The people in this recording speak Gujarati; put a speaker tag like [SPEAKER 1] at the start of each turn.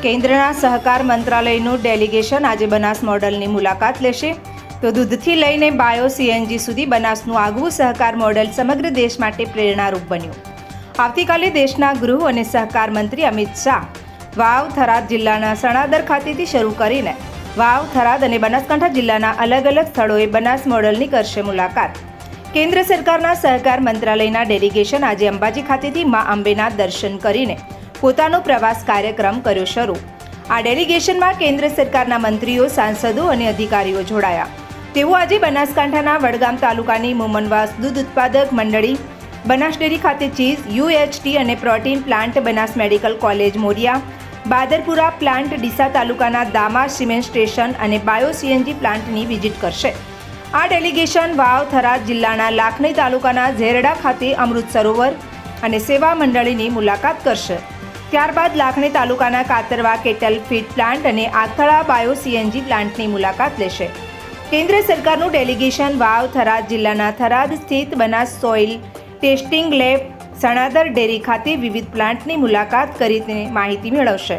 [SPEAKER 1] કેન્દ્રના સહકાર મંત્રાલયનું ડેલિગેશન આજે બનાસ મોડલની મુલાકાત લેશે. તો દૂધથી લઈને બાયો સીએનજી સુધી બનાસનું આગવું સહકાર મોડલ સમગ્ર દેશ માટે પ્રેરણારૂપ બન્યું. આવતીકાલે દેશના ગૃહ અને સહકાર મંત્રી અમિત શાહ વાવ થરાદ જિલ્લાના સણાદર ખાતેથી શરૂ કરીને વાવ થરાદ અને બનાસકાંઠા જિલ્લાના અલગ અલગ સ્થળોએ બનાસ મોડલની કરશે મુલાકાત. કેન્દ્ર સરકારના સહકાર મંત્રાલયના ડેલિગેશન આજે અંબાજી ખાતેથી મા અંબેના દર્શન કરીને પોતાનો પ્રવાસ કાર્યક્રમ કર્યો શરૂ. આ ડેલિગેશનમાં કેન્દ્ર સરકારના મંત્રીઓ, સાંસદો અને અધિકારીઓ જોડાયા. તેઓ આજે બનાસકાંઠાના વડગામ તાલુકાની મોમનવાસ દૂધ ઉત્પાદક મંડળી, બનાસ ડેરી ખાતે ચીઝ, યુએચટી અને protein plant, Banas medical college Morya, Badarpura plant, Deesa તાલુકાના દામા સિમેન્ટ સ્ટેશન અને બાયો સીએનજી પ્લાન્ટની વિઝિટ કરશે. આ ડેલિગેશન વાવ થરાદ જિલ્લાના લાખણી તાલુકાના ઝેરડા ખાતે અમૃત સરોવર અને સેવા મંડળીની મુલાકાત કરશે. ત્યારબાદ લાખણી તાલુકાના કાતરવા કેટલ ફીડ પ્લાન્ટ અને આથળા બાયો સીએનજી પ્લાન્ટની મુલાકાત લેશે. કેન્દ્ર સરકારનું ડેલિગેશન વાવ થરાદ જિલ્લાના થરાદ સ્થિત Banas soil testing lab, Sanadar dairy ખાતે વિવિધ પ્લાન્ટની મુલાકાત કરીને માહિતી મેળવશે.